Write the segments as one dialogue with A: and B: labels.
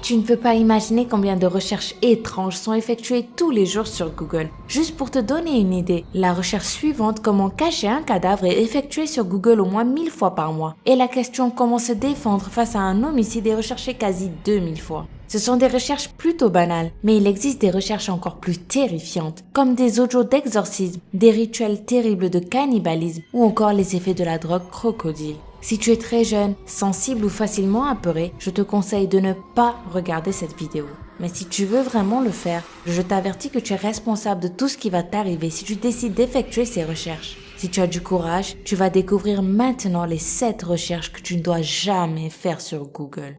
A: Tu ne peux pas imaginer combien de recherches étranges sont effectuées tous les jours sur Google. Juste pour te donner une idée, la recherche suivante, comment cacher un cadavre, est effectuée sur Google au moins 1000 fois par mois. Et la question comment se défendre face à un homicide est recherchée quasi 2000 fois. Ce sont des recherches plutôt banales, mais il existe des recherches encore plus terrifiantes, comme des audios d'exorcisme, des rituels terribles de cannibalisme ou encore les effets de la drogue crocodile. Si tu es très jeune, sensible ou facilement apeuré, je te conseille de ne pas regarder cette vidéo. Mais si tu veux vraiment le faire, je t'avertis que tu es responsable de tout ce qui va t'arriver si tu décides d'effectuer ces recherches. Si tu as du courage, tu vas découvrir maintenant les 7 recherches que tu ne dois jamais faire sur Google.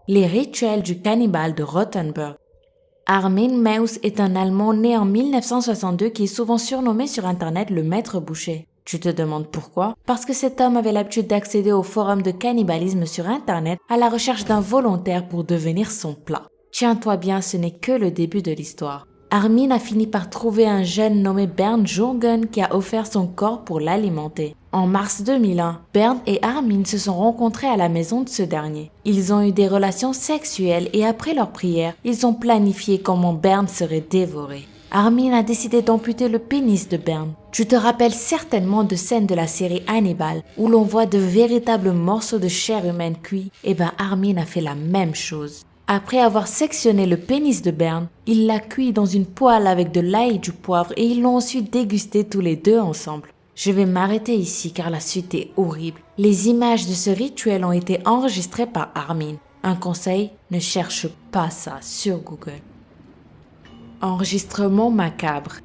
A: Les rituels du cannibale de Rothenburg. Armin Meus est un Allemand né en 1962 qui est souvent surnommé sur Internet le maître boucher. Tu te demandes pourquoi? Parce que cet homme avait l'habitude d'accéder au forum de cannibalisme sur Internet à la recherche d'un volontaire pour devenir son plat. Tiens-toi bien, ce n'est que le début de l'histoire. Armin a fini par trouver un jeune nommé Bernd Jürgen qui a offert son corps pour l'alimenter. En mars 2001, Bernd et Armin se sont rencontrés à la maison de ce dernier. Ils ont eu des relations sexuelles et après leur prière, ils ont planifié comment Bernd serait dévoré. Armin a décidé d'amputer le pénis de Bernd. Tu te rappelles certainement de scènes de la série Hannibal où l'on voit de véritables morceaux de chair humaine cuits. Armin a fait la même chose. Après avoir sectionné le pénis de Bernd, il l'a cuit dans une poêle avec de l'ail et du poivre et ils l'ont ensuite dégusté tous les deux ensemble. Je vais m'arrêter ici car la suite est horrible. Les images de ce rituel ont été enregistrées par Armin. Un conseil, ne cherche pas ça sur Google. Enregistrement macabre.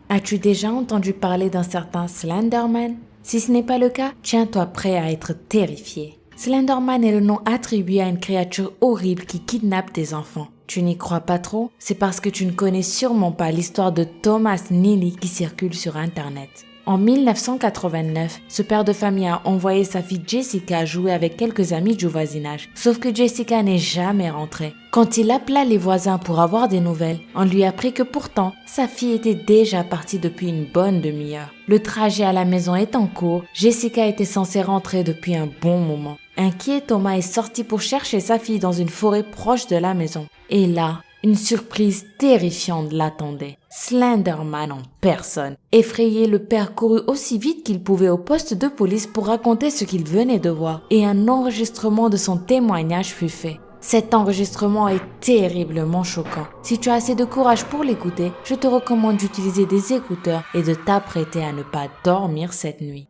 A: As-tu déjà entendu parler d'un certain Slenderman? Si ce n'est pas le cas, tiens-toi prêt à être terrifié. Slenderman est le nom attribué à une créature horrible qui kidnappe des enfants. Tu n'y crois pas trop? C'est parce que tu ne connais sûrement pas l'histoire de Thomas Neely qui circule sur Internet. En 1989, ce père de famille a envoyé sa fille Jessica jouer avec quelques amis du voisinage. Sauf que Jessica n'est jamais rentrée. Quand il appela les voisins pour avoir des nouvelles, on lui apprit que pourtant, sa fille était déjà partie depuis une bonne demi-heure. Le trajet à la maison est en cours, Jessica était censée rentrer depuis un bon moment. Inquiet, Thomas est sorti pour chercher sa fille dans une forêt proche de la maison. Et là, une surprise terrifiante l'attendait. Slenderman en personne. Effrayé, le père courut aussi vite qu'il pouvait au poste de police pour raconter ce qu'il venait de voir et un enregistrement de son témoignage fut fait. Cet enregistrement est terriblement choquant. Si tu as assez de courage pour l'écouter, je te recommande d'utiliser des écouteurs et de t'apprêter à ne pas dormir cette nuit.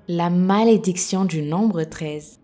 A: La malédiction du nombre 13.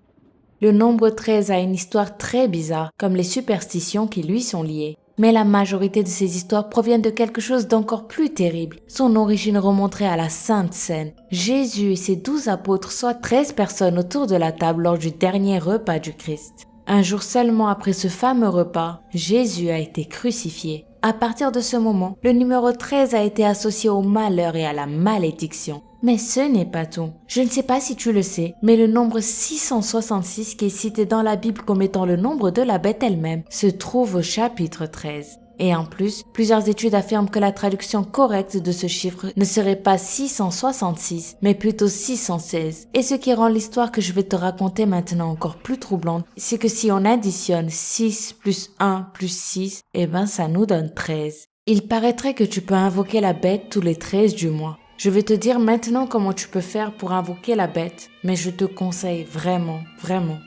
A: Le nombre 13 a une histoire très bizarre, comme les superstitions qui lui sont liées. Mais la majorité de ces histoires proviennent de quelque chose d'encore plus terrible. Son origine remonterait à la Sainte Seine. Jésus et ses 12 apôtres, soit 13 personnes autour de la table lors du dernier repas du Christ. Un jour seulement après ce fameux repas, Jésus a été crucifié. À partir de ce moment, le numéro 13 a été associé au malheur et à la malédiction. Mais ce n'est pas tout. Je ne sais pas si tu le sais, mais le nombre 666 qui est cité dans la Bible comme étant le nombre de la bête elle-même se trouve au chapitre 13. Et en plus, plusieurs études affirment que la traduction correcte de ce chiffre ne serait pas 666, mais plutôt 616. Et ce qui rend l'histoire que je vais te raconter maintenant encore plus troublante, c'est que si on additionne 6 plus 1 plus 6, ça nous donne 13. Il paraîtrait que tu peux invoquer la bête tous les 13 du mois. Je vais te dire maintenant comment tu peux faire pour invoquer la bête, mais je te conseille vraiment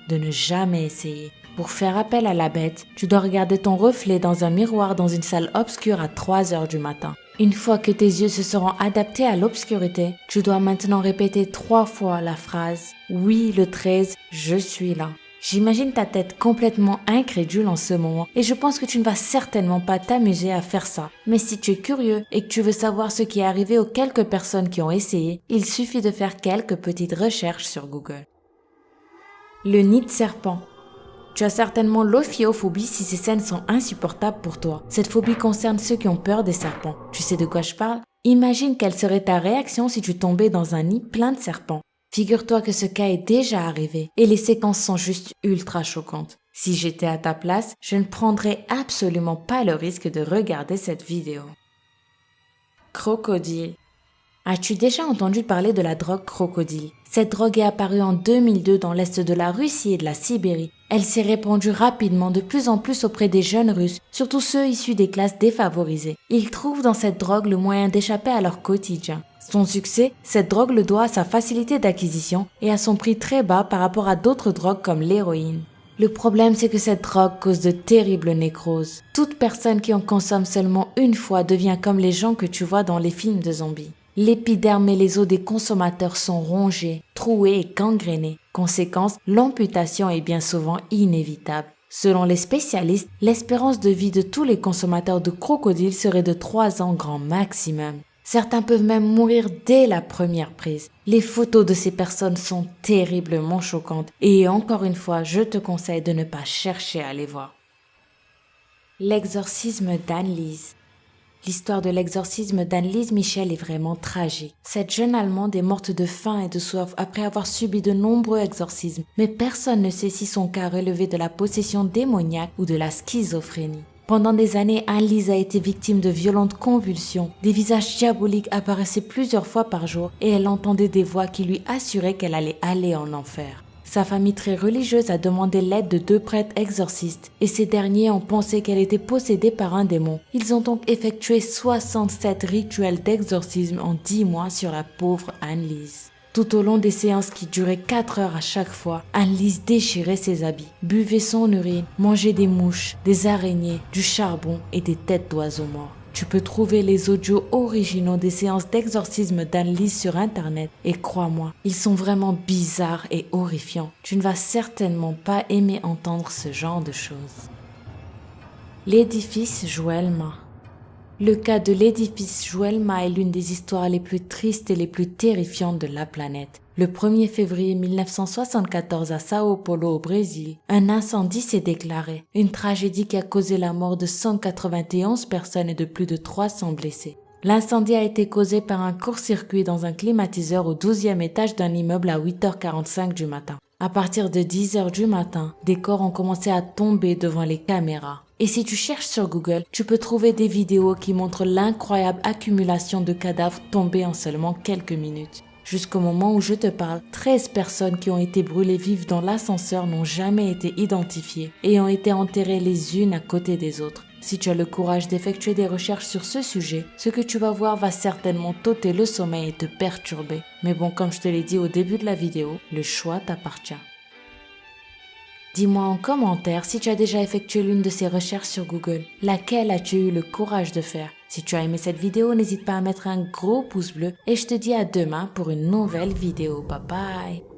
A: de ne jamais essayer. Pour faire appel à la bête, tu dois regarder ton reflet dans un miroir dans une salle obscure à 3 heures du matin. Une fois que tes yeux se seront adaptés à l'obscurité, tu dois maintenant répéter 3 fois la phrase « Oui, le 13, je suis là ». J'imagine ta tête complètement incrédule en ce moment et je pense que tu ne vas certainement pas t'amuser à faire ça. Mais si tu es curieux et que tu veux savoir ce qui est arrivé aux quelques personnes qui ont essayé, il suffit de faire quelques petites recherches sur Google. Le nid de serpent. Tu as certainement l'ophiophobie si ces scènes sont insupportables pour toi. Cette phobie concerne ceux qui ont peur des serpents. Tu sais de quoi je parle? Imagine quelle serait ta réaction si tu tombais dans un nid plein de serpents. Figure-toi que ce cas est déjà arrivé et les séquences sont juste ultra choquantes. Si j'étais à ta place, je ne prendrais absolument pas le risque de regarder cette vidéo. Crocodile. As-tu déjà entendu parler de la drogue crocodile? Cette drogue est apparue en 2002 dans l'est de la Russie et de la Sibérie. Elle s'est répandue rapidement de plus en plus auprès des jeunes Russes, surtout ceux issus des classes défavorisées. Ils trouvent dans cette drogue le moyen d'échapper à leur quotidien. Son succès, cette drogue le doit à sa facilité d'acquisition et à son prix très bas par rapport à d'autres drogues comme l'héroïne. Le problème, c'est que cette drogue cause de terribles nécroses. Toute personne qui en consomme seulement une fois devient comme les gens que tu vois dans les films de zombies. L'épiderme et les os des consommateurs sont rongés, troués et gangrénés. Conséquence, l'amputation est bien souvent inévitable. Selon les spécialistes, l'espérance de vie de tous les consommateurs de crocodile serait de 3 ans grand maximum. Certains peuvent même mourir dès la première prise. Les photos de ces personnes sont terriblement choquantes et encore une fois, je te conseille de ne pas chercher à les voir. L'exorcisme d'Anneliese. L'histoire de l'exorcisme d'Anneliese Michel est vraiment tragique. Cette jeune Allemande est morte de faim et de soif après avoir subi de nombreux exorcismes, mais personne ne sait si son cas relevait de la possession démoniaque ou de la schizophrénie. Pendant des années, Anneliese a été victime de violentes convulsions. Des visages diaboliques apparaissaient plusieurs fois par jour et elle entendait des voix qui lui assuraient qu'elle allait aller en enfer. Sa famille très religieuse a demandé l'aide de 2 prêtres exorcistes et ces derniers ont pensé qu'elle était possédée par un démon. Ils ont donc effectué 67 rituels d'exorcisme en 10 mois sur la pauvre Anneliese. Tout au long des séances qui duraient 4 heures à chaque fois, Anneliese déchirait ses habits, buvait son urine, mangeait des mouches, des araignées, du charbon et des têtes d'oiseaux morts. Tu peux trouver les audios originaux des séances d'exorcisme d'Anneliese sur internet et crois-moi, ils sont vraiment bizarres et horrifiants. Tu ne vas certainement pas aimer entendre ce genre de choses. L'édifice Joelma. Le cas de l'édifice Joelma est l'une des histoires les plus tristes et les plus terrifiantes de la planète. Le 1er février 1974 à Sao Paulo au Brésil, un incendie s'est déclaré, une tragédie qui a causé la mort de 191 personnes et de plus de 300 blessés. L'incendie a été causé par un court-circuit dans un climatiseur au 12e étage d'un immeuble à 8h45 du matin. À partir de 10h du matin, des corps ont commencé à tomber devant les caméras. Et si tu cherches sur Google, tu peux trouver des vidéos qui montrent l'incroyable accumulation de cadavres tombés en seulement quelques minutes. Jusqu'au moment où je te parle, 13 personnes qui ont été brûlées vives dans l'ascenseur n'ont jamais été identifiées et ont été enterrées les unes à côté des autres. Si tu as le courage d'effectuer des recherches sur ce sujet, ce que tu vas voir va certainement t'ôter le sommeil et te perturber. Mais bon, comme je te l'ai dit au début de la vidéo, le choix t'appartient. Dis-moi en commentaire si tu as déjà effectué l'une de ces recherches sur Google. Laquelle as-tu eu le courage de faire? Si tu as aimé cette vidéo, n'hésite pas à mettre un gros pouce bleu et je te dis à demain pour une nouvelle vidéo. Bye bye!